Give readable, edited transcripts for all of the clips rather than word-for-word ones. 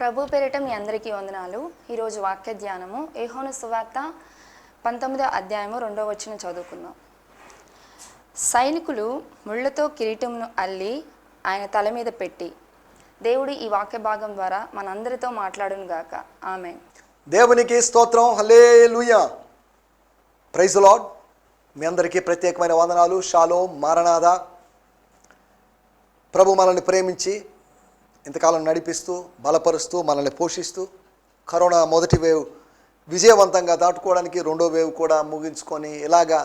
ప్రభు పేరిట మీ అందరికీ వందనాలు. ఈరోజు వాక్య ధ్యానము యోహాను సువార్త 19వ అధ్యాయము 2వ వచనం చదువుకుందాం. సైనికులు ముళ్ళతో కిరీటమును అల్లి ఆయన తల మీద పెట్టి. దేవుడు ఈ వాక్య భాగం ద్వారా మనందరితో మాట్లాడును గాక. ఆమేన్. దేవునికి స్తోత్రం. హల్లెలూయా. Praise the Lord. మీ అందరికీ ప్రత్యేకమైన వందనాలు. Shalom, Maranatha. ప్రభు మనల్ని ప్రేమించి ఇంతకాలం నడిపిస్తూ బలపరుస్తూ మనల్ని పోషిస్తూ కరోనా మొదటి వేవ్ విజయవంతంగా దాటుకోవడానికి రెండో వేవ్ కూడా ముగించుకొని ఇలాగా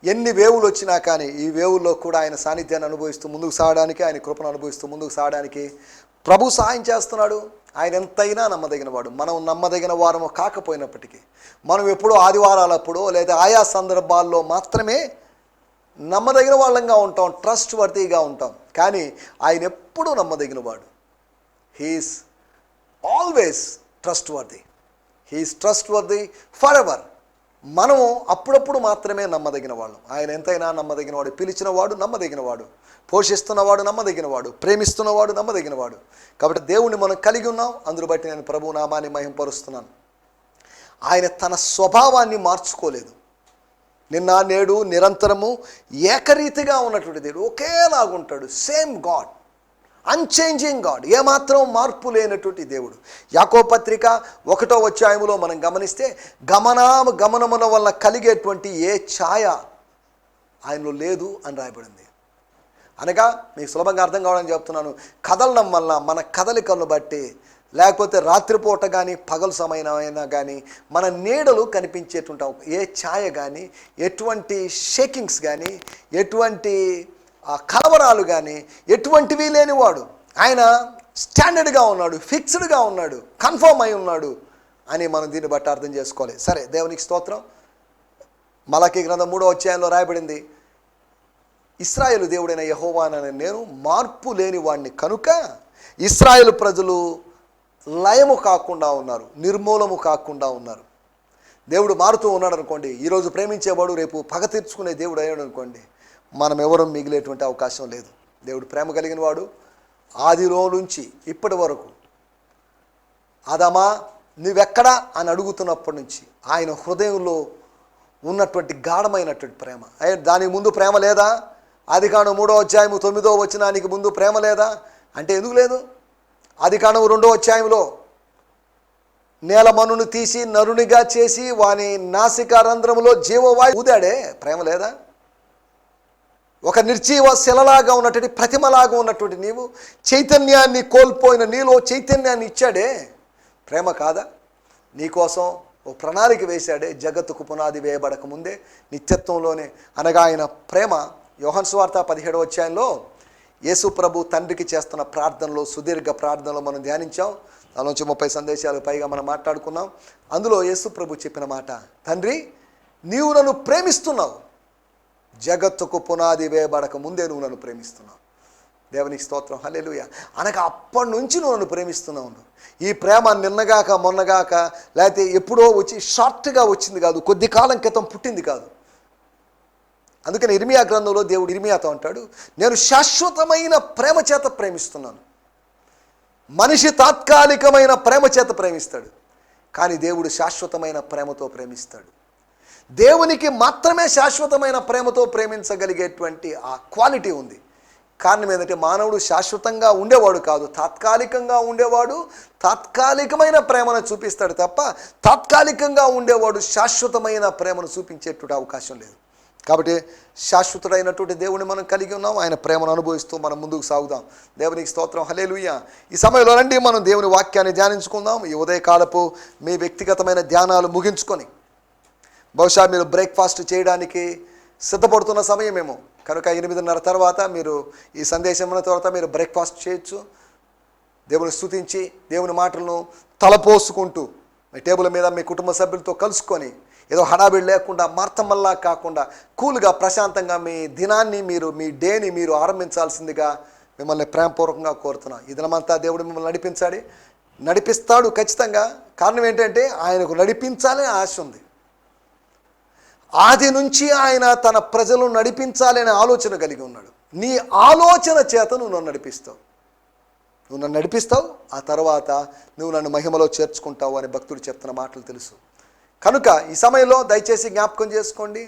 ఎన్ని వేవులు వచ్చినా కానీ ఈ వేవుల్లో కూడా ఆయన సాన్నిధ్యాన్ని అనుభవిస్తూ ముందుకు సాగడానికి, ఆయన కృపను అనుభవిస్తూ ముందుకు సాగడానికి ప్రభు సహాయం చేస్తున్నాడు. ఆయన ఎంతైనా నమ్మదగినవాడు. మనం నమ్మదగిన వారము కాకపోయినప్పటికీ మనం ఎప్పుడో ఆదివారాలప్పుడో లేదా ఆయా సందర్భాల్లో మాత్రమే నమ్మదగిన వాళ్ళంగా ఉంటాం, ట్రస్ట్ వర్తీగా ఉంటాం. కానీ ఆయన ఎప్పుడూ నమ్మదగినవాడు. He's always trustworthy. He's trustworthy for ever. మనము అప్పుడప్పుడు మాత్రమే నమ్మదగిన వాళ్ళం. ఆయన ఎంతైనా నమ్మదగినవాడు. పిలిచినవాడు నమ్మదగినవాడు, పోషిస్తున్నవాడు నమ్మదగినవాడు, ప్రేమిస్తున్నవాడు నమ్మదగినవాడు. కాబట్టి దేవుణ్ణి మనం కలిగి ఉన్నాం. అందును బట్టి నేను ప్రభు నామాన్ని మహింపరుస్తున్నాను. ఆయన తన స్వభావాన్ని మార్చుకోలేదు. నిన్న నేడు నిరంతరము ఏకరీతిగా ఉన్నటువంటి దేవుడు, ఒకేలాగుంటాడు. సేమ్ గాడ్, అన్చేంజింగ్ గాడ్, ఏమాత్రం మార్పు లేనటువంటి దేవుడు. యాకోబు పత్రిక 1వ అధ్యాయములో మనం గమనిస్తే గమనముల వల్ల కలిగేటువంటి ఏ ఛాయ ఆయనలో లేదు అని రాయబడింది. అనగా మీకు సులభంగా అర్థం కావడానికి చెప్తున్నాను. కదలడం వల్ల మన కదలికలను బట్టి, లేకపోతే రాత్రిపూట కానీ పగలు సమయమైనా కానీ మన నీడలు కనిపించేటువంటి ఏ ఛాయ కానీ, ఎటువంటి షేకింగ్స్ కానీ, ఎటువంటి కలవరాలు కానీ ఎటువంటివి లేనివాడు. ఆయన స్టాండర్డ్గా ఉన్నాడు, ఫిక్స్డ్గా ఉన్నాడు, కన్ఫర్మ్ అయి ఉన్నాడు అని మనం దీన్ని బట్టి అర్థం చేసుకోవాలి. సరే, దేవునికి స్తోత్రం. మలాకీ గ్రంథం 3వ అధ్యాయంలో రాయబడింది, ఇశ్రాయేలు దేవుడైన యెహోవానని నేను మార్పు లేని వాడిని కనుక ఇశ్రాయేలు ప్రజలు లయము కాకుండా ఉన్నారు, నిర్మూలము కాకుండా ఉన్నారు. దేవుడు మారుతూ ఉన్నాడు అనుకోండి, ఈరోజు ప్రేమించేవాడు రేపు పగ తీర్చుకునే దేవుడు అయ్యాడు అనుకోండి, మనం ఎవరూ మిగిలేటువంటి అవకాశం లేదు. దేవుడు ప్రేమ కలిగిన వాడు. ఆదిలో నుంచి ఇప్పటి వరకు ఆదామా నువ్వెక్కడా అని అడుగుతున్నప్పటి నుంచి ఆయన హృదయంలో ఉన్నటువంటి గాఢమైనటువంటి ప్రేమ. దానికి ముందు ప్రేమ లేదా? ఆదికాండం 3వ అధ్యాయము 9వ వచనానికి ముందు ప్రేమ లేదా అంటే ఎందుకు లేదు? ఆదికాండం 2వ అధ్యాయంలో నేల మన్నును తీసి నరునిగా చేసి వాని నాసికా రంధ్రములో జీవవాయు ఊదాడే, ప్రేమ లేదా? ఒక నిర్జీవ శిలలాగా ఉన్నటువంటి ప్రతిమలాగా ఉన్నటువంటి నీవు చైతన్యాన్ని కోల్పోయిన నీలో చైతన్యాన్ని ఇచ్చాడే, ప్రేమ కాదా? నీకోసం ఓ ప్రణాళిక వేశాడే జగత్తుకు పునాది వేయబడక ముందే, నిత్యత్వంలోనే. అనగా ఆయన ప్రేమ యోహాను సువార్త 17వ అధ్యాయంలో యేసు ప్రభు తండ్రికి చేస్తున్న ప్రార్థనలో, సుదీర్ఘ ప్రార్థనలో మనం ధ్యానించాం. దానిలోంచి 30 సందేశాలు పైగా మనం మాట్లాడుకున్నాం. అందులో యేసు ప్రభు చెప్పిన మాట, తండ్రి నీవు నన్ను ప్రేమిస్తున్నావు, జగత్తుకు పునాది వేయబడక ముందే నువ్వు నన్ను ప్రేమిస్తున్నావు. దేవునికి స్తోత్రం. హల్లెలూయా. అనగా అప్పటి నుంచి నువ్వు నన్ను ప్రేమిస్తున్నావు. ఈ ప్రేమ నిన్నగాక మొన్నగాక లేకపోతే ఎప్పుడో వచ్చి షార్ట్గా వచ్చింది కాదు, కొద్ది కాలం క్రితం పుట్టింది కాదు. అందుకని ఇర్మియా గ్రంథంలో దేవుడు ఇర్మియాతో అంటాడు, నేను శాశ్వతమైన ప్రేమ చేత ప్రేమిస్తున్నాను. మనిషి తాత్కాలికమైన ప్రేమ చేత ప్రేమిస్తాడు, కానీ దేవుడు శాశ్వతమైన ప్రేమతో ప్రేమిస్తాడు. దేవునికి మాత్రమే శాశ్వతమైన ప్రేమతో ప్రేమించగలిగేటువంటి ఆ క్వాలిటీ ఉంది. కారణం ఏంటంటే మానవుడు శాశ్వతంగా ఉండేవాడు కాదు, తాత్కాలికంగా ఉండేవాడు. తాత్కాలికమైన ప్రేమను చూపిస్తాడు తప్ప తాత్కాలికంగా ఉండేవాడు శాశ్వతమైన ప్రేమను చూపించేటువంటి అవకాశం లేదు. కాబట్టి శాశ్వతుడైనటువంటి దేవుని మనం కలిగి ఉన్నాం. ఆయన ప్రేమను అనుభవిస్తూ మనం ముందుకు సాగుదాం. దేవునికి స్తోత్రం. హల్లెలూయా. ఈ సమయంలో రండి మనం దేవుని వాక్యాన్ని ధ్యానించుకుందాం. ఈ ఉదయకాలపు మీ వ్యక్తిగతమైన ధ్యానాలు ముగించుకొని బహుశా మీరు బ్రేక్ఫాస్ట్ చేయడానికి సిద్ధపడుతున్న సమయమేమో కనుక 8:30 తర్వాత మీరు ఈ సందేశం తర్వాత మీరు బ్రేక్ఫాస్ట్ చేయొచ్చు. దేవుని స్తుతించి దేవుని మాటలను తలపోసుకుంటూ మీ టేబుల్ మీద మీ కుటుంబ సభ్యులతో కలుసుకొని ఏదో హడావిడి లేకుండా మార్తమల్లా కాకుండా కూల్గా ప్రశాంతంగా మీ దినాన్ని మీ డేని మీరు ఆరంభించాల్సిందిగా మిమ్మల్ని ప్రేమపూర్వకంగా కోరుతున్నాను. ఈ దినమంతా దేవుడు మిమ్మల్ని నడిపిస్తాడు ఖచ్చితంగా. కారణం ఏంటంటే ఆయనకు నడిపించాలనే ఆశ ఉంది. ఆది నుంచి ఆయన తన ప్రజలను నడిపించాలనే ఆలోచన కలిగి ఉన్నాడు. నీ ఆలోచన చేత నువ్వు నన్ను నడిపిస్తావు. నువ్వు నన్ను నడిపిస్తావు, ఆ తర్వాత నువ్వు నన్ను మహిమలో చేర్చుకుంటావు అని భక్తుడు చెప్తున్న మాటలు తెలుసు. కనుక ఈ సమయంలో దయచేసి జ్ఞాపకం చేసుకోండి,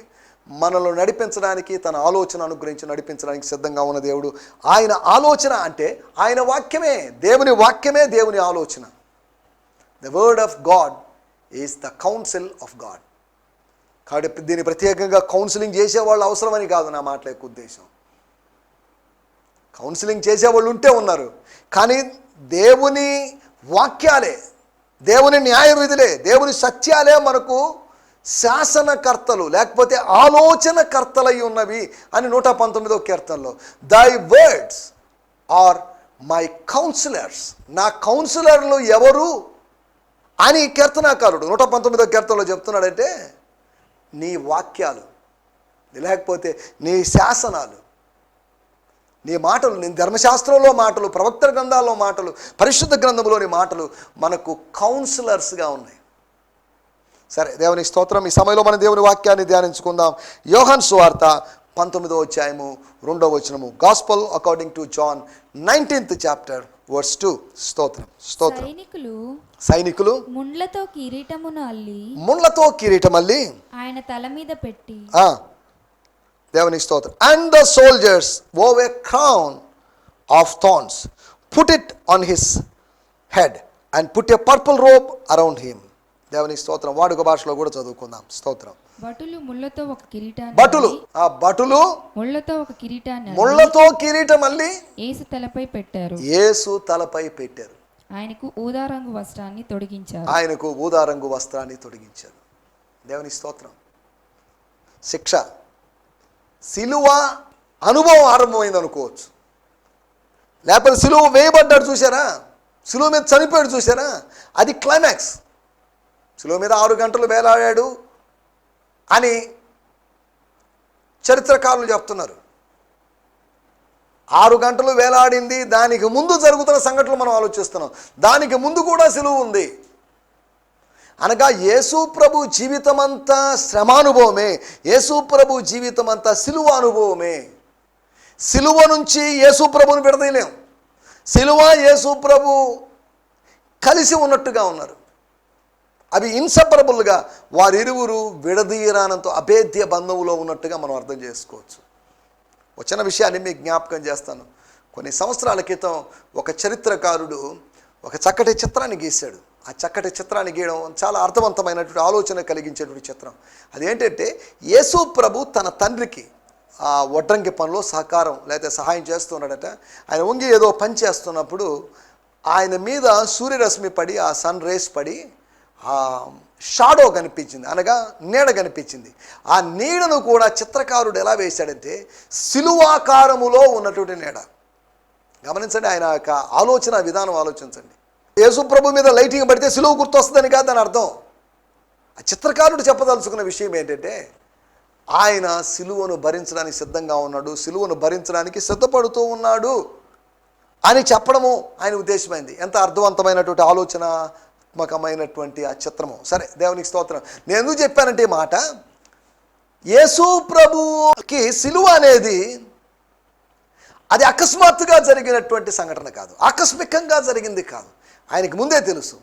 మనలో నడిపించడానికి, తన ఆలోచన అనుగ్రహించి నడిపించడానికి సిద్ధంగా ఉన్న దేవుడు. ఆయన ఆలోచన అంటే ఆయన వాక్యమే, దేవుని వాక్యమే దేవుని ఆలోచన. The word of God is the council of God. కాబట్టి దీన్ని ప్రత్యేకంగా కౌన్సిలింగ్ చేసేవాళ్ళు అవసరమని కాదు నా మాటల యొక్క ఉద్దేశం. కౌన్సిలింగ్ చేసేవాళ్ళు ఉంటే ఉన్నారు, కానీ దేవుని వాక్యాలే, దేవుని న్యాయ విధులే, దేవుని సత్యాలే మనకు శాసనకర్తలు, లేకపోతే ఆలోచనకర్తలై ఉన్నవి అని 119వ కీర్తనలో, దై వర్డ్స్ ఆర్ మై కౌన్సిలర్స్, నా కౌన్సిలర్లు ఎవరు అని కీర్తనాకారుడు 119వ కీర్తనలో చెప్తున్నాడంటే, నీ వాక్యాలు, లేకపోతే నీ శాసనాలు, నీ మాటలు, నీ ధర్మశాస్త్రంలో మాటలు, ప్రవక్తల గ్రంథాల్లో మాటలు, పరిశుద్ధ గ్రంథంలోని మాటలు మనకు కౌన్సిలర్స్గా ఉన్నాయి. సరే, దేవుని స్తోత్రం. ఈ సమయంలో మన దేవుని వాక్యాన్ని ధ్యానించుకుందాం. యోహాను సువార్త 19వ అధ్యాయము 2వ వచనము. Gospel according to John 19th chapter verse 2. స్తోత్రం, స్తోత్రం. సైనికులు ముండ్లతో కిరీటమును అల్లి ఆయన తల మీద పెట్టి, దేవుని స్తోత్రం. And the soldiers wove a crown of thorns, put it on his head and put a purple robe around him. దేవుని స్తోత్రం. వాడుక భాషలో కూడా చదువుకుందాం. స్తోత్రం. భటులు ముళ్ళతో ఒక కిరీటాన్ని ముళ్ళతో కిరీటం అల్లి యేసు తలపై పెట్టారు. ఆయనకు ఊదా రంగు వస్త్రాన్ని తొడిగించారు. దేవుని స్తోత్రం. శిక్ష, సిలువ అనుభవం ఆరంభమైంది అనుకోవచ్చు, లేకపోతే సిలువ వేయబడ్డాడు చూసారా, సిలువ మీద చనిపోయాడు చూసారా, అది క్లైమాక్స్. సిలువ మీద 6 గంటలు వేలాడాడు అని చరిత్రకారులు చెప్తున్నారు. 6 గంటలు వేలాడింది, దానికి ముందు జరుగుతున్న సంఘటనలు మనం ఆలోచిస్తున్నాం. దానికి ముందు కూడా సిలువ ఉంది. అనగా యేసు ప్రభు జీవితమంతా శ్రమానుభవమే, యేసు ప్రభు జీవితమంతా సిలువ అనుభవమే. సిలువ నుంచి యేసు ప్రభుని విడదీయలేం. సిలువ యేసు ప్రభు కలిసి ఉన్నట్టుగా ఉన్నారు. అవి ఇన్సెపరబుల్గా, వారిరువురు విడదీయరానంతో అభేద్య బంధంలో ఉన్నట్టుగా మనం అర్థం చేసుకోవచ్చు. వచ్చిన విషయాన్ని మీకు జ్ఞాపకం చేస్తాను. కొన్ని సంవత్సరాల క్రితం ఒక చరిత్రకారుడు ఒక చక్కటి చిత్రాన్ని గీశాడు. ఆ చక్కటి చిత్రాన్ని గీయడం చాలా అర్థవంతమైనటువంటి ఆలోచన కలిగించేటువంటి చిత్రం. అదేంటంటే, యేసు ప్రభు తన తండ్రికి ఆ వడ్రంగి పనిలో సహాయం చేస్తున్నాడట. ఆయన వంగి ఏదో పని చేస్తున్నప్పుడు ఆయన మీద సూర్యరశ్మి పడి, ఆ సన్ రేస్ పడి ఆ షాడో కనిపించింది, అనగా నీడ కనిపించింది. ఆ నీడను కూడా చిత్రకారుడు ఎలా వేశాడంటే, సిలువాకారములో ఉన్నటువంటి నీడ. గమనించండి, ఆయన యొక్క ఆలోచన విధానం ఆలోచించండి. యేసు ప్రభు మీద లైటింగ్ పడితే సిలువ గుర్తొస్తుందని కాదు దాని అర్థం. ఆ చిత్రకారుడు చెప్పదలుచుకున్న విషయం ఏంటంటే, ఆయన సిలువను భరించడానికి సిద్ధంగా ఉన్నాడు, సిలువను భరించడానికి సిద్ధపడుతూ ఉన్నాడు అని చెప్పడము ఆయన ఉద్దేశమైంది. ఎంత అర్థవంతమైనటువంటి ఆలోచనాత్మకమైనటువంటి ఆ చిత్రము. సరే, దేవునికి స్తోత్రం. నేను ఎందుకు చెప్పానంటే ఈ మాట, యేసు ప్రభుకి సిలువ అనేది అది అకస్మాత్తుగా జరిగినటువంటి సంఘటన కాదు, ఆకస్మికంగా జరిగింది కాదు. ఆయనకి ముందే తెలుసు.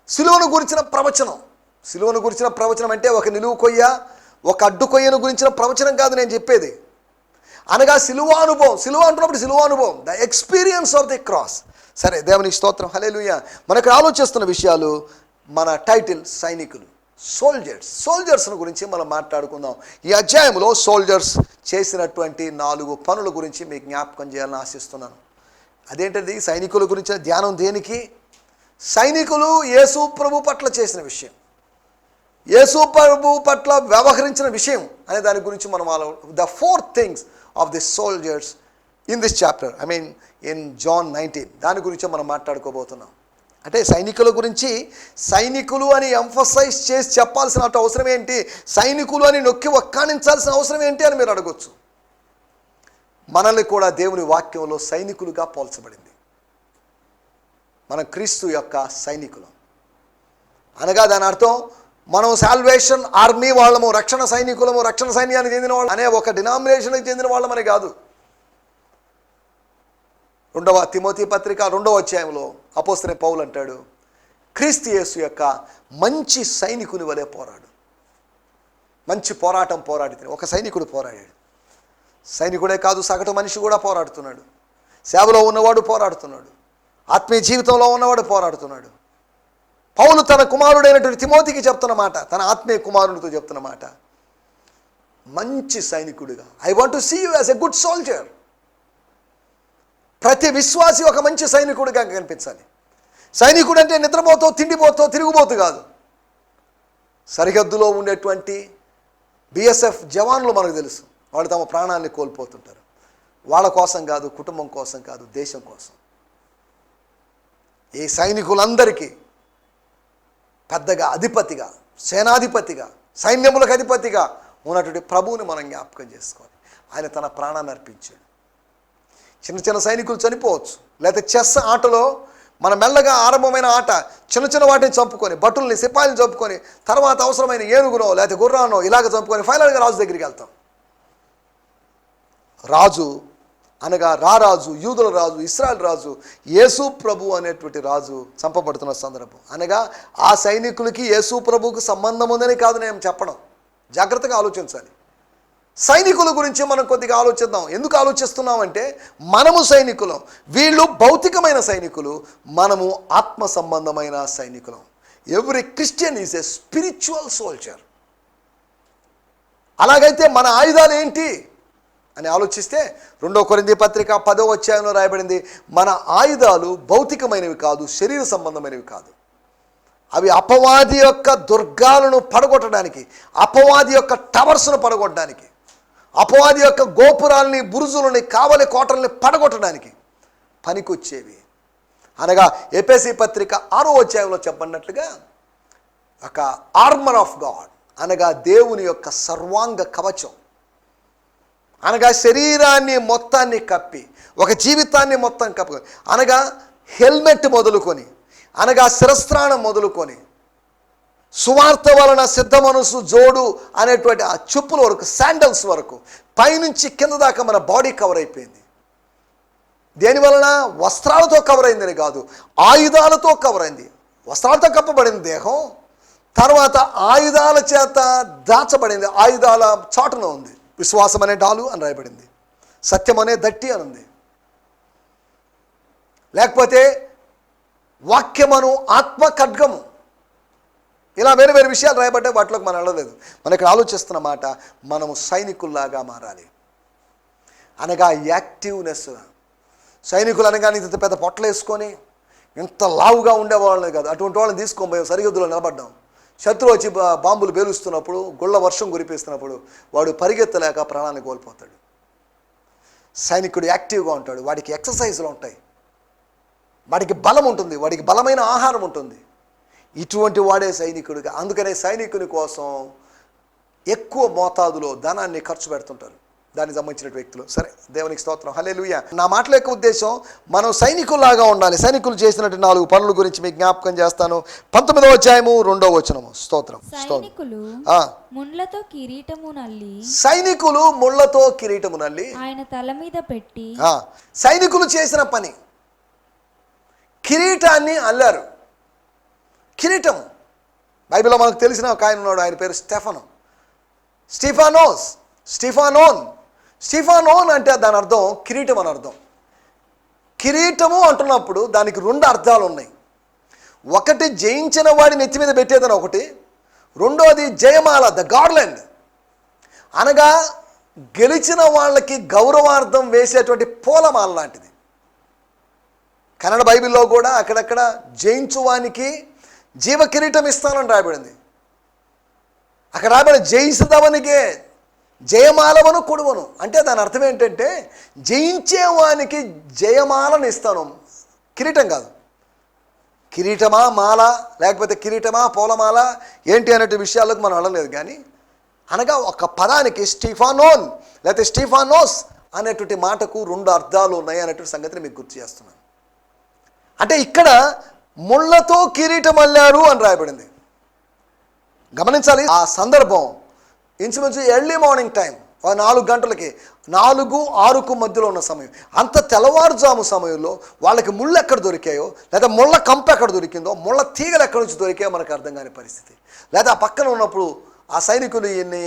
సిలువను గురించిన ప్రవచనం అంటే ఒక నిలువు కొయ్య, ఒక అడ్డు కొయ్యను గురించిన ప్రవచనం కాదు నేను చెప్పేది. అనగా సిలువ అనుభవం. సిలువ అంటున్నప్పుడు సిలువ అనుభవం, the experience of the cross. సరే, దేవునికి స్తోత్రం, హల్లెలూయా. మనకు ఆలోచిస్తున్న విషయాలు, మన టైటిల్ సైనికులు, సోల్జర్స్ను గురించి మనం మాట్లాడుకుందాం. ఈ అధ్యాయంలో సోల్జర్స్ చేసినటువంటి 4 పనుల గురించి మీకు జ్ఞాపకం చేయాలని ఆశిస్తున్నాను. అదేంటది? సైనికుల గురించిన ధ్యానం దేనికి? సైనికులు యేసు ప్రభు పట్ల చేసిన విషయం, యేసు ప్రభు పట్ల వ్యవహరించిన విషయం అనే దాని గురించి మనం the 4 things of the soldiers in this chapter, in John 19, దాని గురించి మనం మాట్లాడుకోబోతున్నాం. అంటే సైనికుల గురించి, సైనికులు అని ఎంఫసైజ్ చేసి చెప్పాల్సిన అవసరం ఏంటి, సైనికులు అని నొక్కి వక్కాణించాల్సిన అవసరం ఏంటి అని మీరు అడగొచ్చు. మనల్ని కూడా దేవుని వాక్యంలో సైనికులుగా పోల్చబడింది. మనం క్రీస్తు యొక్క సైనికులం. అనగా దాని అర్థం, మనం సాల్వేషన్ ఆర్మీ వాళ్ళము, రక్షణ సైనికులము, రక్షణ సైన్యానికి చెందిన వాళ్ళు అనే ఒక డినామినేషన్కి చెందిన వాళ్ళమని కాదు. రెండవ తిమోతి పత్రిక 2వ అధ్యాయంలో అపోస్తలుడైన పౌలు అంటాడు, క్రీస్తు యేసు యొక్క మంచి సైనికుని వలె పోరాడు. మంచి పోరాటం పోరాడితే ఒక సైనికుడు పోరాడాడు. సైనికుడే కాదు, సగటు మనిషి కూడా పోరాడుతున్నాడు. సేవలో ఉన్నవాడు పోరాడుతున్నాడు. ఆత్మీయ జీవితంలో ఉన్నవాడు పోరాడుతున్నాడు. పౌలు తన కుమారుడైనటువంటి తిమోతికి చెప్తున్న మాట, తన ఆత్మీయ కుమారునితో చెప్తున్న మాట, మంచి సైనికుడిగా, I want to see you as a good soldier. ప్రతి విశ్వాసి ఒక మంచి సైనికుడిగా కనిపించాలి. సైనికుడు అంటే నిద్రపోతో, తిండిపోతో, తిరుగుబోతు కాదు. సరిహద్దులో ఉండేటువంటి బిఎస్ఎఫ్ జవాన్లు మనకు తెలుసు, వాళ్ళు తమ ప్రాణాన్ని కోల్పోతుంటారు. వాళ్ళ కోసం కాదు, కుటుంబం కోసం కాదు, దేశం కోసం. ఈ సైనికులందరికీ పెద్దగా అధిపతిగా, సేనాధిపతిగా, సైన్యములకు అధిపతిగా ఉన్నటువంటి ప్రభువుని మనం జ్ఞాపకం చేసుకోవాలి. ఆయన తన ప్రాణాన్ని అర్పించాడు. చిన్న చిన్న సైనికులు చనిపోవచ్చు, లేకపోతే చెస్ ఆటలో మన మెల్లగా ఆరంభమైన ఆట చిన్న చిన్న వాటిని చంపుకొని, భటుల్ని సిపాయిని చంపుకొని, తర్వాత అవసరమైన ఏనుగునో లేకపోతే గుర్రానో ఇలాగ చంపుకొని ఫైనల్గా రాజు దగ్గరికి వెళ్తాం. రాజు అనగా రారాజు, యూదుల రాజు, ఇశ్రాయేల్ రాజు, యేసు ప్రభు అనేటువంటి రాజు చంపబడుతున్న సందర్భం. అనగా ఆ సైనికులకి యేసు ప్రభువుకు సంబంధం ఉందని కాదు నేను చెప్పడం, జాగ్రత్తగా ఆలోచించాలి. సైనికుల గురించి మనం కొద్దిగా ఆలోచిద్దాం. ఎందుకు ఆలోచిస్తున్నామంటే మనము సైనికులం, వీళ్ళు భౌతికమైన సైనికులు, మనము ఆత్మ సంబంధమైన సైనికులం. Every Christian is a spiritual soldier. అలాగైతే మన ఆయుధాలు ఏంటి అని ఆలోచిస్తే 2 కొరింథీ పత్రిక 10వ అధ్యాయంలో రాయబడింది, మన ఆయుధాలు భౌతికమైనవి కాదు, శరీర సంబంధమైనవి కాదు. అవి అపవాది యొక్క దుర్గాలను పడగొట్టడానికి, అపవాది యొక్క టవర్స్ను పడగొట్టడానికి, అపవాది యొక్క గోపురాలని, బురుజులని, కావలి కోటల్ని పడగొట్టడానికి పనికొచ్చేవి. అనగా ఎఫెసీ పత్రిక 6వ అధ్యాయంలో చెప్పబడినట్లుగా ఒక ఆర్మర్ ఆఫ్ గాడ్, అనగా దేవుని యొక్క సర్వాంగ కవచం, అనగా శరీరాన్ని మొత్తాన్ని కప్పి, ఒక జీవితాన్ని మొత్తం కప్పుకొని, అనగా హెల్మెట్ మొదలుకొని, అనగా శిరస్త్రాణం మొదలుకొని, సువార్త వలన సిద్ధ మనసు జోడు అనేటువంటి ఆ చెప్పుల వరకు, శాండల్స్ వరకు, పైనుంచి కింద దాకా మన బాడీ కవర్ అయిపోయింది. దేనివలన? వస్త్రాలతో కవర్ అయిందని కాదు, ఆయుధాలతో కవర్ అయింది. వస్త్రాలతో కప్పబడింది దేహం, తర్వాత ఆయుధాల చేత దాచబడింది. ఆయుధాల చాటున ఉంది. విశ్వాసం అనే డాలు అని రాయబడింది, సత్యం అనే దట్టి అని ఉంది, లేకపోతే వాక్యమను ఆత్మ ఖడ్గము, ఇలా వేరే వేరే విషయాలు రాయబడ్డాయి. వాటిలోకి మనం వెళ్ళలేదు. మనం ఇక్కడ ఆలోచిస్తున్న మాట, మనము సైనికుల్లాగా మారాలి. అనగా యాక్టివ్నెస్. సైనికులు అనగానే ఇంత పెద్ద పొట్టలు వేసుకొని ఇంత లావుగా ఉండేవాళ్ళని కాదు, అటువంటి వాళ్ళని తీసుకొని పోయాం. సరిహద్దులో నిలబడ్డాం. శత్రువు వచ్చి బాంబులు పేలుస్తున్నప్పుడు, గుళ్ళ వర్షం కురిపిస్తున్నప్పుడు వాడు పరిగెత్తలేక ప్రాణాన్ని కోల్పోతాడు. సైనికుడు యాక్టివ్గా ఉంటాడు, వాడికి ఎక్సర్సైజ్లు ఉంటాయి, వాడికి బలం ఉంటుంది, వాడికి బలమైన ఆహారం ఉంటుంది. ఇటువంటి వాడే సైనికుడిగా. అందుకనే సైనికుని కోసం ఎక్కువ మోతాదులో ధనాన్ని ఖర్చు పెడుతుంటారు దానికి సంబంధించిన వ్యక్తులు. సరే, దేవునికి స్తోత్రం, హల్లెలూయా. నా మాటల యొక్క ఉద్దేశం, మనం సైనికుల్లాగా ఉండాలి. సైనికులు చేసినట్టు 4 పనుల గురించి మీకు జ్ఞాపకం చేస్తాను. 19వ అధ్యాయము 2వ వచనము. స్తోత్రం. సైనికులు ముళ్ళతో కిరీటము నల్లి, సైనికులు ముళ్ళతో కిరీటము నల్లి ఆయన తల మీద పెట్టి, సైనికులు చేసిన పని కిరీటాన్ని అల్లారు. కిరీటం బైబిల్లో మనకు తెలిసిన ఒక ఆయన ఉన్నాడు, ఆయన పేరు స్టీఫానోన్ అంటే దాని అర్థం కిరీటం అని అర్థం. కిరీటము అంటున్నప్పుడు దానికి 2 అర్థాలు ఉన్నాయి. ఒకటి జయించిన వాడి నెత్తి మీద పెట్టేదని ఒకటి, రెండోది జయమాల, ద గార్లెండ్, అనగా గెలిచిన వాళ్ళకి గౌరవార్థం వేసేటువంటి పూలమాల లాంటిది. కన్నడ బైబిల్లో కూడా అక్కడక్కడ జయించువానికి జీవ కిరీటం ఇస్తానని రాయబడింది. అక్కడ రాబడి జయిస్తుదవనికే జయమాలవను కొడువను అంటే దాని అర్థం ఏంటంటే జయించేవానికి జయమాలను ఇస్తాను, కిరీటం కాదు. కిరీటమా మాల, లేకపోతే కిరీటమా పూలమాల ఏంటి అనే విషయాలకు మనం వెళ్ళలేదు. కానీ అనగా ఒక పదానికి స్టీఫానోన్ లేకపోతే స్టీఫానోస్ అనేటువంటి మాటకు 2 అర్థాలు ఉన్నాయి అనేటువంటి సంగతిని మీకు గుర్తు చేస్తున్నాను. అంటే ఇక్కడ ముళ్ళతో కిరీటం అల్లారు అని రాయబడింది. గమనించాలి, ఆ సందర్భం ఇంచుమించు ఎర్లీ మార్నింగ్ టైం, 4 గంటలకి 4-6కు మధ్యలో ఉన్న సమయం, అంత తెల్లవారుజాము సమయంలో వాళ్ళకి ముళ్ళు ఎక్కడ దొరికాయో, లేదా ముళ్ళ కంప ఎక్కడ దొరికిందో, ముళ్ళ తీగలు ఎక్కడి నుంచి దొరికాయో మనకు అర్థం కాని పరిస్థితి. లేదా ఆ పక్కన ఉన్నప్పుడు ఆ సైనికులు ఈయన్ని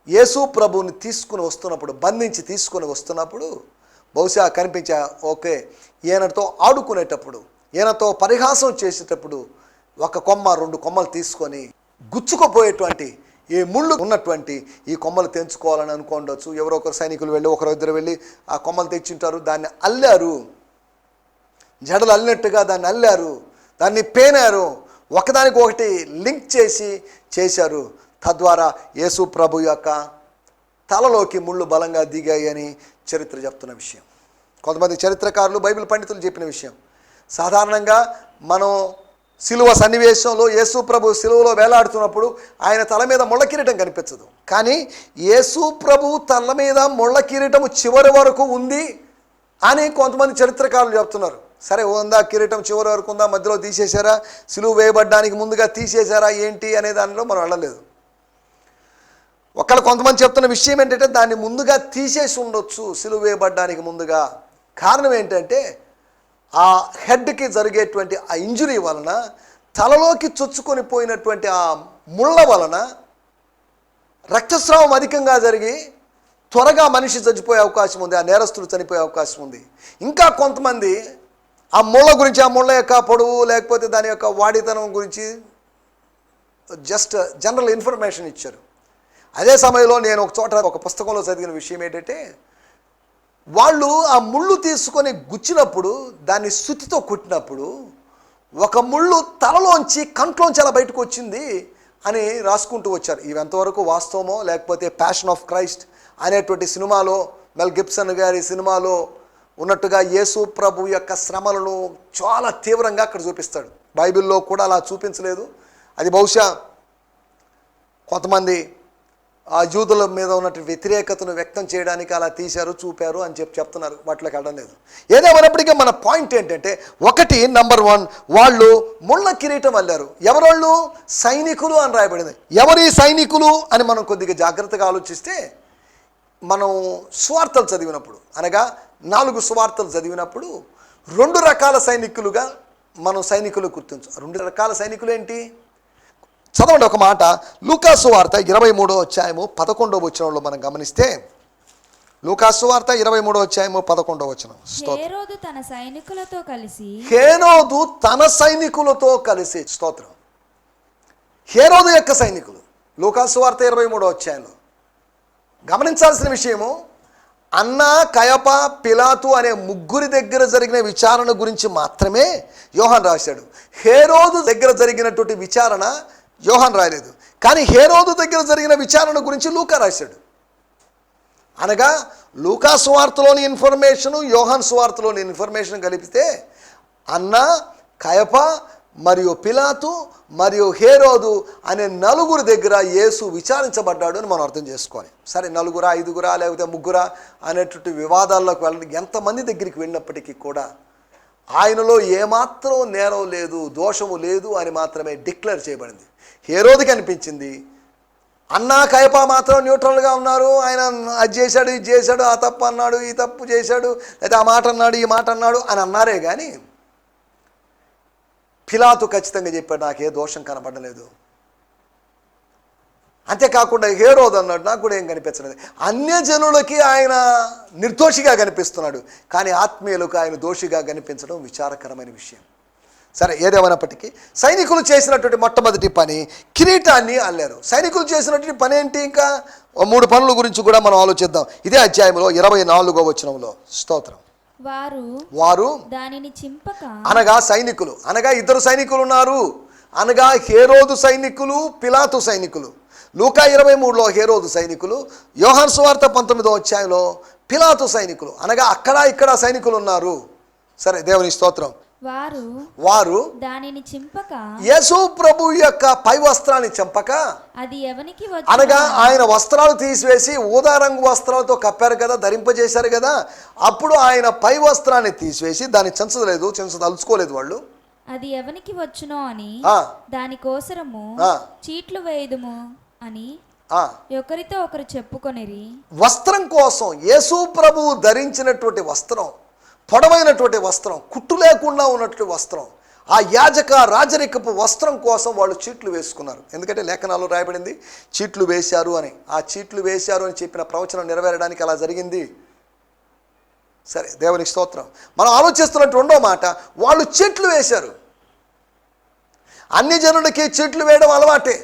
యేసు ప్రభువుని తీసుకుని వస్తున్నప్పుడు, బంధించి తీసుకుని వస్తున్నప్పుడు బహుశా కనిపించా, ఓకే ఈయనతో ఆడుకునేటప్పుడు, ఈయనతో పరిహాసం చేసేటప్పుడు 1 కొమ్మ 2 కొమ్మలు తీసుకొని గుచ్చుకుపోయేటువంటి ఈ ముళ్ళు ఉన్నటువంటి ఈ కొమ్మలు తెంచుకోవాలని అనుకోండొచ్చు. ఎవరో ఒకరు సైనికులు వెళ్ళి, ఒకరిద్దరు వెళ్ళి ఆ కొమ్మలు తెచ్చింటారు, దాన్ని అల్లారు, జడలు అల్లినట్టుగా దాన్ని అల్లారు, దాన్ని పేనారు, ఒకదానికి ఒకటి లింక్ చేశారు. తద్వారా యేసు ప్రభు యొక్క తలలోకి ముళ్ళు బలంగా దిగాయి అని చరిత్ర చెప్తున్న విషయం. కొంతమంది చరిత్రకారులు, బైబిల్ పండితులు చెప్పిన విషయం. సాధారణంగా మనం సిలువ సన్నివేశంలో యేసు ప్రభు సిలువలో వేలాడుతున్నప్పుడు ఆయన తల మీద ముళ్ళ కిరీటం కనిపించదు. కానీ యేసు ప్రభు తల మీద ముళ్ళ కిరీటము చివరి వరకు ఉంది అని కొంతమంది చరిత్రకారులు చెప్తున్నారు. సరే ఉందా, కిరీటం చివరి వరకు ఉందా, మధ్యలో తీసేశారా, సిలువ వేయబడ్డానికి ముందుగా తీసేశారా ఏంటి అనే దానిలో మనం వెళ్ళలేదు. కొంతమంది చెప్తున్న విషయం ఏంటంటే దాన్ని ముందుగా తీసేసి ఉండొచ్చు సిలువ వేయబడ్డానికి ముందుగా. కారణం ఏంటంటే ఆ హెడ్కి జరిగేటువంటి ఆ ఇంజురీ వలన, తలలోకి చొచ్చుకొని పోయినటువంటి ఆ ముళ్ళ వలన రక్తస్రావం అధికంగా జరిగి త్వరగా మనిషి చచ్చిపోయే అవకాశం ఉంది, ఆ నేరస్తుడు చనిపోయే అవకాశం ఉంది. ఇంకా కొంతమంది ఆ ముళ్ళ గురించి, ఆ ముళ్ళ యొక్క పొడవు లేకపోతే దాని యొక్క వాడితనం గురించి జస్ట్ జనరల్ ఇన్ఫర్మేషన్ ఇచ్చారు. అదే సమయంలో నేను ఒక చోట ఒక పుస్తకంలో చదివిన విషయం ఏంటంటే, వాళ్ళు ఆ ముళ్ళు తీసుకొని గుచ్చినప్పుడు, దాన్ని సుత్తితో కుట్టినప్పుడు ఒక ముళ్ళు తలలోంచి కంట్లోంచి అలా బయటకు వచ్చింది అని రాసుకుంటూ వచ్చారు. ఇవి ఎంతవరకు వాస్తవమో, లేకపోతే ప్యాషన్ ఆఫ్ క్రైస్ట్ అనేటువంటి సినిమాలో, మెల్ గిబ్సన్ గారి సినిమాలో ఉన్నట్టుగా యేసు ప్రభు యొక్క శ్రమలను చాలా తీవ్రంగా అక్కడ చూపిస్తాడు. బైబిల్లో కూడా అలా చూపించలేదు. అది బహుశా కొంతమంది ఆ యూదుల మీద ఉన్నటువంటి వ్యతిరేకతను వ్యక్తం చేయడానికి అలా తీశారు, చూపారు అని చెప్తున్నారు. వాటిలోకి వెళ్ళడం లేదు. ఏదేమైనప్పటికీ మన పాయింట్ ఏంటంటే, ఒకటి నంబర్ 1, వాళ్ళు ముళ్ళ కిరీటం అల్లారు. ఎవరోళ్ళు? సైనికులు అని రాయబడింది. ఎవరి సైనికులు అని మనం కొద్దిగా జాగ్రత్తగా ఆలోచిస్తే, మనం సువార్తలు చదివినప్పుడు, అనగా 4 సువార్తలు చదివినప్పుడు 2 రకాల సైనికులుగా మనం సైనికులు గుర్తించు. 2 రకాల సైనికులు ఏంటి? చదవండి ఒక మాట. లూకాసు వార్త 23వ అధ్యాయము 11వ వచనంలో మనం గమనిస్తే, లూకాసు వార్త 23వ అధ్యాయము 11వ వచనం. హేరోదు తన సైనికులతో కలిసి, హేరోదు తన సైనికులతో కలిసి, స్తోత్రం. హేరోదు యొక్క సైనికులు లూకాసు వార్త 23వ అధ్యాయంలో గమనించాల్సిన విషయము, అన్నా, కయప, పిలాతు అనే 3 దగ్గర జరిగిన విచారణ గురించి మాత్రమే యోహాన్ రాశాడు. హేరోదు దగ్గర జరిగినటువంటి విచారణ యోహాన్ రాయలేదు. కానీ హేరోదు దగ్గర జరిగిన విచారణ గురించి లూకా రాశాడు. అనగా లూకా సువార్తలోని ఇన్ఫర్మేషను, యోహాన్ సువార్తలోని ఇన్ఫర్మేషన్ కలిపితే అన్న, కయప మరియు పిలాతు మరియు హేరోదు అనే 4 దగ్గర యేసు విచారించబడ్డాడు అని మనం అర్థం చేసుకోవాలి. సరే 4, 5 లేకపోతే 3 అనేటువంటి వివాదాల్లోకి వెళ్ళి ఎంతమంది దగ్గరికి వెళ్ళినప్పటికీ కూడా ఆయనలో ఏమాత్రం నేరం లేదు, దోషము లేదు అని మాత్రమే డిక్లేర్ చేయబడింది. హేరోదుకి అనిపించింది, అన్నా, కయప మాత్రం న్యూట్రల్గా ఉన్నారు. ఆయన అది చేశాడు, ఇది చేశాడు, ఆ తప్పు అన్నాడు, ఈ తప్పు చేశాడు, లేదా ఆ మాట అన్నాడు, ఈ మాట అన్నాడు అని అన్నారే కానీ పిలాతు ఖచ్చితంగా చెప్పాడు, నాకే దోషం కనబడలేదు. అంతేకాకుండా హేరోదు అన్నాడు, నాకు కూడా ఏం కనిపించలేదు. అన్యజనులకి ఆయన నిర్దోషిగా కనిపిస్తున్నాడు, కానీ ఆత్మీయులకు ఆయన దోషిగా కనిపించడం విచారకరమైన విషయం. సరే ఏదేమైనప్పటికీ సైనికులు చేసినటువంటి మొట్టమొదటి పని కిరీటాన్ని అల్లారు. సైనికులు చేసినటువంటి పని ఏంటి? ఇంకా 3 పనుల గురించి కూడా మనం ఆలోచిద్దాం. ఇదే అధ్యాయంలో 24వ వచనంలో. స్తోత్రం. వారు దానిని చింపక, అనగా సైనికులు, అనగా 2 సైనికులు ఉన్నారు, అనగా హేరోదు సైనికులు, పిలాతు సైనికులు. లూకా 23లో హేరోదు సైనికులు, యోహాను సువార్త 19వ అధ్యాయంలో పిలాతు సైనికులు, అనగా అక్కడ ఇక్కడ సైనికులు ఉన్నారు. సరే దేవుని స్తోత్రం. వారు దానిని చింపక, యేసు ప్రభు యొక్క పై వస్త్రాన్ని చంపక, అది ఎవనికి అనగా ఆయన వస్త్రాలు తీసివేసి ఊదా రంగు వస్త్రాలతో కప్పారు కదా, ధరింపజేశారు కదా, అప్పుడు ఆయన పై వస్త్రాన్ని తీసివేసి దాన్ని అలుచుకోలేదు వాళ్ళు. అది ఎవనికి వచ్చునో అని దానికోసరము చీట్లు వేయదుము అని ఒకరితో ఒకరు చెప్పుకొనిరి. వస్త్రం కోసం యేసు ప్రభువు ధరించినటువంటి వస్త్రం, పొడవైనటువంటి వస్త్రం, కుట్టు లేకుండా ఉన్నటువంటి వస్త్రం, ఆ యాజక రాజరికపు వస్త్రం కోసం వాళ్ళు చీట్లు వేసుకున్నారు. ఎందుకంటే లేఖనాల్లో రాయబడింది చీట్లు వేశారు అని. ఆ చీట్లు వేశారు అని చెప్పిన ప్రవచనం నెరవేరడానికి అలా జరిగింది. సరే, దేవునికి స్తోత్రం. మనం ఆలోచిస్తున్నట్టు రెండో మాట, వాళ్ళు చీట్లు వేశారు. అన్ని జనులకి చీట్లు వేయడం అలవాటే.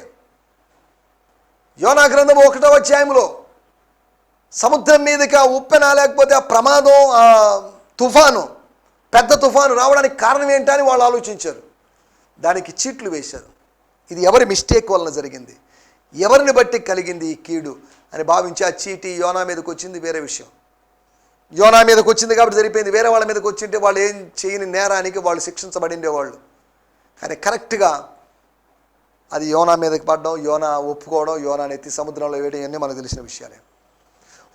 యోనా గ్రంథం 1వ అధ్యాయంలో సముద్రం మీదకి ఆ ఉప్పెన, లేకపోతే ఆ ప్రమాదం, ఆ తుఫాను, పెద్ద తుఫాను రావడానికి కారణం ఏంటని వాళ్ళు ఆలోచించారు. దానికి చీట్లు వేశారు. ఇది ఎవరి మిస్టేక్ వలన జరిగింది, ఎవరిని బట్టి కలిగింది ఈ కీడు అని భావించి ఆ చీటి యోనా మీదకి వచ్చింది వేరే విషయం. యోనా మీదకి వచ్చింది కాబట్టి సరిపోయింది. వేరే వాళ్ళ మీదకి వచ్చింటే వాళ్ళు ఏం చేయని నేరానికి వాళ్ళు శిక్షించబడిండేవాళ్ళు. కానీ కరెక్ట్గా అది యోనా మీదకి పడడం, యోనా ఒప్పుకోవడం, యోనాని ఎత్తి సముద్రంలో వేయడం, ఇవన్నీ మనకు తెలిసిన విషయాలే.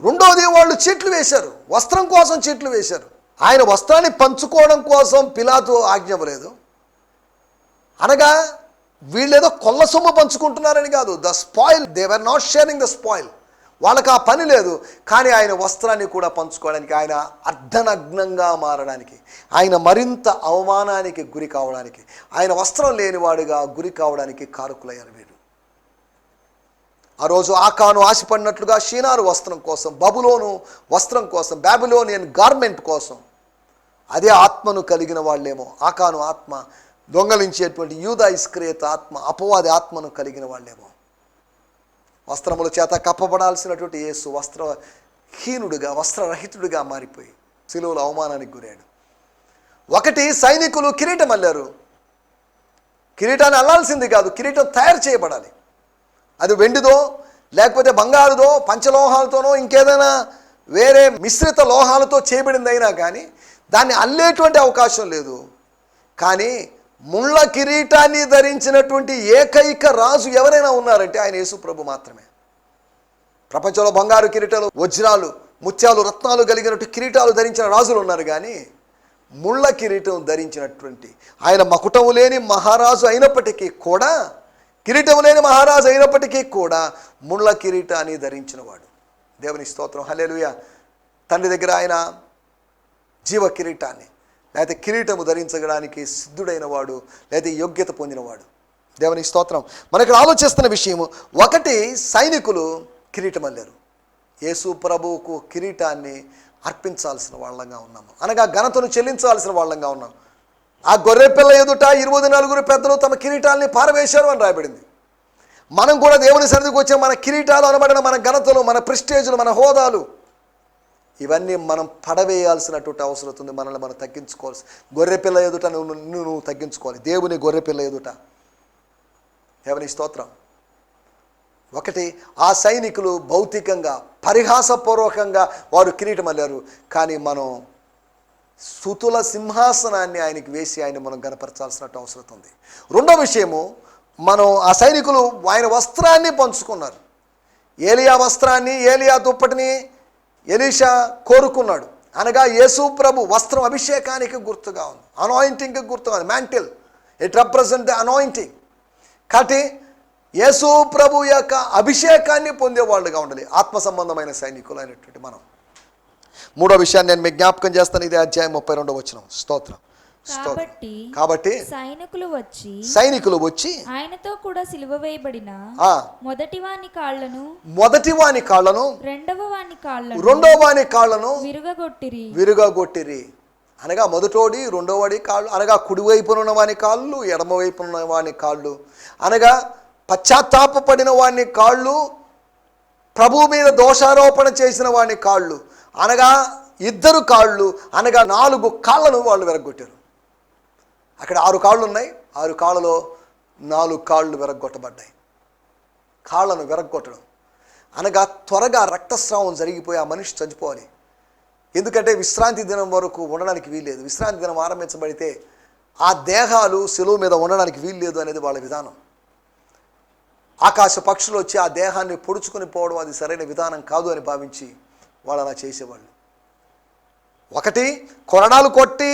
రెండోది, వాళ్ళు చీట్లు వేశారు. వస్త్రం కోసం చీట్లు వేశారు. ఆయన వస్త్రాన్ని పంచుకోవడం కోసం పిలాతు ఆజ్ఞ ఇవ్వలేదు. అనగా వీళ్ళేదో కొల్ల సొమ్ము పంచుకుంటున్నారని కాదు. The spoil, they were not sharing the spoil. వాళ్ళకి ఆ పని లేదు. కానీ ఆయన వస్త్రాన్ని కూడా పంచుకోవడానికి, ఆయన అర్ధనగ్నంగా మారడానికి, ఆయన మరింత అవమానానికి గురి కావడానికి, ఆయన వస్త్రం లేనివాడుగా గురి కావడానికి కారకులయ్యారు వీరు. ఆ రోజు ఆకాను ఆశపడినట్లుగా షీనారు వస్త్రం కోసం, బబులోను వస్త్రం కోసం, బాబిలోనియన్ గార్మెంట్ కోసం, అదే ఆత్మను కలిగిన వాళ్ళేమో. ఆకాను ఆత్మ, దొంగలించేటువంటి యూదా ఇస్కరియోతు ఆత్మ, అపవాది ఆత్మను కలిగిన వాళ్ళేమో. వస్త్రముల చేత కప్పబడాల్సినటువంటి యేసు వస్త్రహీనుడుగా, వస్త్రరహితుడిగా మారిపోయి సిలువలో అవమానానికి గురాడు. ఒకటి, సైనికులు కిరీటం అల్లారు. కిరీటాన్ని అల్లాల్సింది కాదు, కిరీటం తయారు చేయబడాలి. అది వెండిదో, లేకపోతే బంగారుదో, పంచలోహాలతోనో, ఇంకేదైనా వేరే మిశ్రిత లోహాలతో చేయబడిందైనా కానీ దాన్ని అల్లేటువంటి అవకాశం లేదు. కానీ ముళ్ళ కిరీటాన్ని ధరించినటువంటి ఏకైక రాజు ఎవరైనా ఉన్నారంటే ఆయన యేసు ప్రభు మాత్రమే. ప్రపంచంలో బంగారు కిరీటాలు, వజ్రాలు, ముత్యాలు, రత్నాలు కలిగినట్టు కిరీటాలు ధరించిన రాజులు ఉన్నారు. కానీ ముళ్ళ కిరీటం ధరించినటువంటి ఆయన మకుటము లేని మహారాజు అయినప్పటికీ కూడా, కిరీటం లేని మహారాజు అయినప్పటికీ కూడా ముళ్ళ కిరీటాన్ని ధరించినవాడు. దేవుని స్తోత్రం, హల్లెలూయా. తండ్రి దగ్గర ఆయన జీవ కిరీటాన్ని, లేకపోతే కిరీటము ధరించడానికి సిద్ధుడైన వాడు, లేదా యోగ్యత పొందినవాడు. దేవుని స్తోత్రం. మనకి ఆలోచిస్తున్న విషయము, ఒకటి, సైనికులు కిరీటం అల్లారు. యేసు ప్రభువుకు కిరీటాన్ని అర్పించాల్సిన వాళ్ళంగా ఉన్నాము, అనగా ఘనతను చెల్లించాల్సిన వాళ్ళంగా ఉన్నాం. ఆ గొర్రెపిల్ల ఎదుట 24 పెద్దలు తమ కిరీటాలని పారవేశారు అని రాయబడింది. మనం కూడా దేవుని సన్నిధికి వచ్చే మన కిరీటాలు అనబడిన మన ఘనతలు, మన ప్రెస్టేజులు, మన హోదాలు, ఇవన్నీ మనం పడవేయాల్సినటువంటి అవసరం ఉంది. మనల్ని మనం తగ్గించుకోవాల్సి, గొర్రెపిల్ల ఎదుట నువ్వు తగ్గించుకోవాలి. దేవుని గొర్రెపిల్ల ఎదుట. దేవుని స్తోత్రం. ఒకటి, ఆ సైనికులు భౌతికంగా, పరిహాసపూర్వకంగా వారు కిరీటం అల్లారు. కానీ మనం సుతుల సింహాసనాన్ని ఆయనకి వేసి ఆయన మనం గణపరచాల్సినట్టు అవసరం ఉంది. రెండో విషయము, మనం ఆ సైనికులు ఆయన వస్త్రాన్ని పంచుకున్నారు. ఏలియా వస్త్రాన్ని, ఏలియా దుప్పటిని ఎలీషా కోరుకున్నాడు. అనగా యేసు ప్రభు వస్త్రం అభిషేకానికి గుర్తుగా ఉంది, అనాయింటింగ్కి గుర్తుగా ఉంది. Mantle, it represent the anointing. కాబట్టి యేసు ప్రభు యొక్క అభిషేకాన్ని పొందేవాళ్ళుగా ఉండాలి ఆత్మ సంబంధమైన సైనికులు అయినటువంటి మనం. మూడో విషయాన్ని నేను మీకు జ్ఞాపకం చేస్తాను. ఇదే అధ్యాయం 32వ వచనం. స్తోత్రం. కాబట్టి సైనికులు వచ్చి ఆయనతో కూడా సిలువ వేయబడిన మొదటి వాని కాళ్ళను రెండవ వాని కాళ్ళను విరుగగొట్టిరి. అనగా మొదటోడి రెండోవాడి కాళ్ళు, అనగా కుడివైపున ఉన్న వాని కాళ్ళు, ఎడమవైపున ఉన్న వాని కాళ్ళు, అనగా పశ్చాత్తాపడిన వాని కాళ్ళు, ప్రభువు మీద దోషారోపణ చేసిన వాని కాళ్ళు, అనగా ఇద్దరు కాళ్ళు, అనగా 4 కాళ్ళను వాళ్ళు విరగొట్టారు. అక్కడ 6 కాళ్ళు ఉన్నాయి. 6 కాళ్ళలో 4 కాళ్ళు విరగొట్టబడ్డాయి. కాళ్ళను విరగొట్టడం అనగా త్వరగా రక్తస్రావం జరిగిపోయి ఆ మనిషి చనిపోవాలి. ఎందుకంటే విశ్రాంతి దినం వరకు ఉండడానికి వీల్లేదు. విశ్రాంతి దినం ఆరంభించబడితే ఆ దేహాలు శిలువ మీద ఉండడానికి వీల్లేదు అనేది వాళ్ళ విధానం. ఆకాశ పక్షులు వచ్చి ఆ దేహాన్ని పొడుచుకొని పోవడం అది సరైన విధానం కాదు అని భావించి వాళ్ళు అలా చేసేవాళ్ళు. ఒకటి, కొరడాలు కొట్టి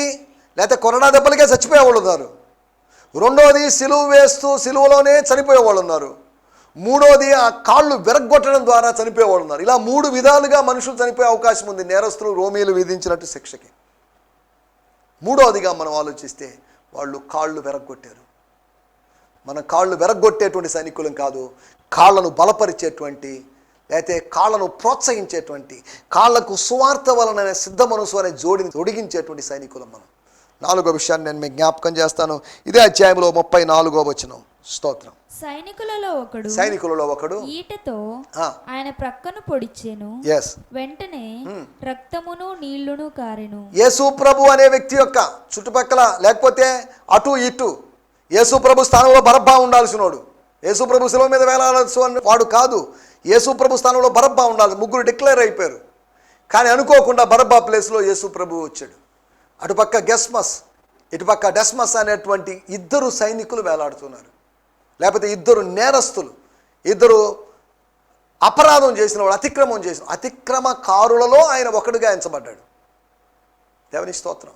లేకపోతే కొరడా దెబ్బలకే చచ్చిపోయేవాళ్ళు ఉన్నారు. రెండోది, సిలువ వేస్తూ సిలువలోనే చనిపోయేవాళ్ళు ఉన్నారు. మూడోది ఆ కాళ్ళు విరగ్గొట్టడం ద్వారా చనిపోయేవాళ్ళు ఉన్నారు. ఇలా 3 విధాలుగా మనుషులు చనిపోయే అవకాశం ఉంది నేరస్తులు రోమీలు విధించినట్టు శిక్షకి. మూడోదిగా మనం ఆలోచిస్తే వాళ్ళు కాళ్ళు విరగ్గొట్టారు. మనం కాళ్ళు విరగ్గొట్టేటువంటి సైనికులం కాదు, కాళ్ళను బలపరిచేటువంటి, లేకపోతే కాళ్ళను ప్రోత్సహించేటువంటి, కాళ్లకు సువార్త వలన సిద్ధ మనసు అనే జోడిని తొడిగించేటువంటి సైనికులం మనం. 4వ విషయాన్ని నేను మీకు జ్ఞాపకం చేస్తాను. ఇదే అధ్యాయంలో 34వ వచనం. స్తోత్రం. సైనికులలో ఒకడు ఈటతో ఆయన ప్రక్కను పొడిచెను, వెంటనే రక్తమును నీళ్లును కారెను. యేసు ప్రభు అనే వ్యక్తి యొక్క చుట్టుపక్కల లేకపోతే అటు ఇటు యేసు ప్రభు స్థానంలో బరబ్బా ఉండాల్సినోడు, యేసు ప్రభు శిలువ మీద వేలాడాల్సిన వాడు కాదు, యేసు ప్రభు స్థానంలో బరబ్బా ఉండాలి. 3 డిక్లేర్ అయిపోయారు. కానీ అనుకోకుండా బరబ్బా ప్లేస్లో యేసు ప్రభు వచ్చాడు. అటుపక్క గెస్మస్, ఇటుపక్క డెస్మస్ అనేటువంటి 2 సైనికులు వేలాడుతున్నారు. లేకపోతే 2 నేరస్తులు, 2 అపరాధం చేసిన వాడు, అతిక్రమకారులలో ఆయన ఒకడుగా ఎంచబడ్డాడు. దేవుని స్తోత్రం.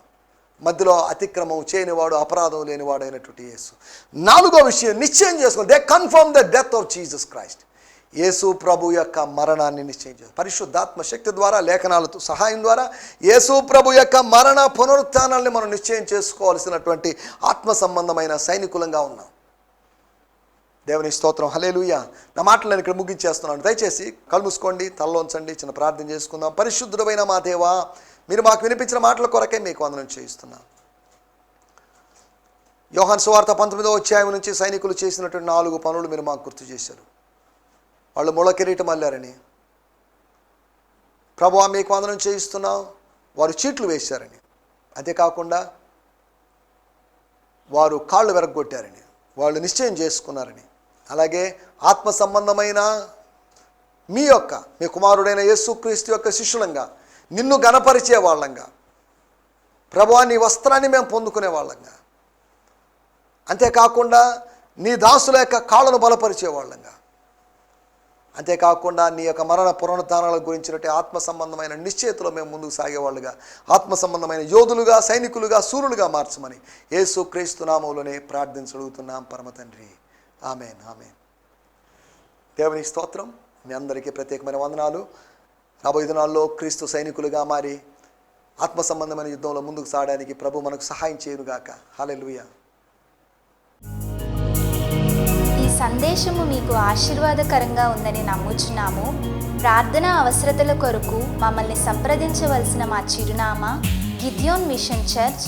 మధ్యలో అతిక్రమం చేయనివాడు, అపరాధం లేనివాడు అయినటువంటి యేసు. 4వ విషయం నిశ్చయం చేసుకోండి. They confirm the death of Jesus Christ. యేసు ప్రభు యొక్క మరణాన్ని నిశ్చయం చేస్తారు. పరిశుద్ధాత్మ శక్తి ద్వారా, లేఖనాలతో సహాయం ద్వారా యేసు ప్రభు యొక్క మరణ పునరుత్థానాన్ని మనం నిశ్చయం చేసుకోవాల్సినటువంటి ఆత్మ సంబంధమైన సైనికులంగా ఉన్నాం. దేవుని స్తోత్రం. హల్లెలూయా. నా మాటలు నేను ఇక్కడ ముగించేస్తున్నాను. దయచేసి కళ్ళు మూసుకోండి, తలలోంచండి, చిన్న ప్రార్థన చేసుకుందాం. పరిశుద్ధుడైన మా దేవా, మీరు మాకు వినిపించిన మాటల కొరకే మీకు వందనం చేయిస్తున్నాం. యోహాను సువార్త 19వ అధ్యాయం నుంచి సైనికులు చేసినటువంటి 4 పనులు మీరు మాకు గుర్తు చేశారు. వాళ్ళు ముళ్ళ కిరీటం అల్లారని, ప్రభువా మీకు వందనం చేయిస్తున్నాం, వారు చీట్లు వేశారని, అంతేకాకుండా వారు కాళ్ళు విరగ్గొట్టారని, వాళ్ళు నిశ్చయం చేసుకున్నారని, అలాగే ఆత్మ సంబంధమైన మీ కుమారుడైన యేసుక్రీస్తు యొక్క శిష్యులంగా, నిన్ను గణపరిచే వాళ్ళంగా, ప్రభువా నీ వస్త్రాన్ని మేము పొందుకునే వాళ్ళంగా, అంతేకాకుండా నీ దాసుల యొక్క కాళ్ళను బలపరిచే వాళ్ళంగా, అంతేకాకుండా నీ యొక్క మరణ పునరుద్ధానాల గురించినట్టు ఆత్మ సంబంధమైన నిశ్చయతలో మేము ముందుకు సాగేవాళ్ళుగా, ఆత్మ సంబంధమైన యోధులుగా, సైనికులుగా, శూరులుగా మార్చమని యేసుక్రీస్తు నామములోనే ప్రార్థించగలుగుతున్నాం పరమ తండ్రి. ఆమేన్, ఆమేన్. దేవుని స్తోత్రం. మీ అందరికీ ప్రత్యేకమైన వందనాలు. రాబోయే దినాల్లో క్రీస్తు సైనికులుగా మారి ఆత్మ సంబంధమైన యుద్ధంలో ముందుకు సాగడానికి ప్రభు మనకు సహాయం చేయనుగాక. హల్లెలూయా. ఈ సందేశము మీకు ఆశీర్వాదకరంగా ఉందని నమ్ముచున్నాము. ప్రార్థన అవసరతల కొరకు మమ్మల్ని సంప్రదించవలసిన మా చిరునామా గిద్యోన్ మిషన్ చర్చ్,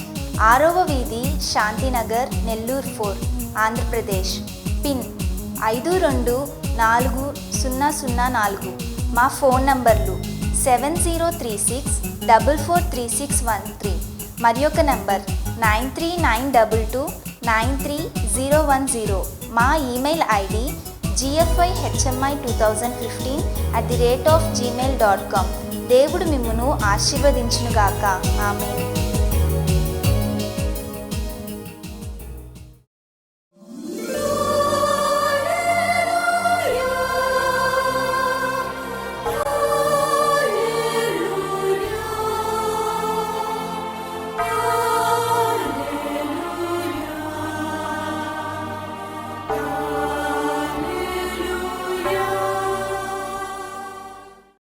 6వ వీధి, శాంతినగర్, నెల్లూరు 4, ఆంధ్రప్రదేశ్. పిన్ 524004. మా ఫోన్ నంబర్లు 7036443613 మరి ఒక నంబర్ 9392293010. మా ఈమెయిల్ ఐడి gfihmi2015@gmail.com. దేవుడు మిమ్మును ఆశీర్వదించునుగాక. ఆమేన్.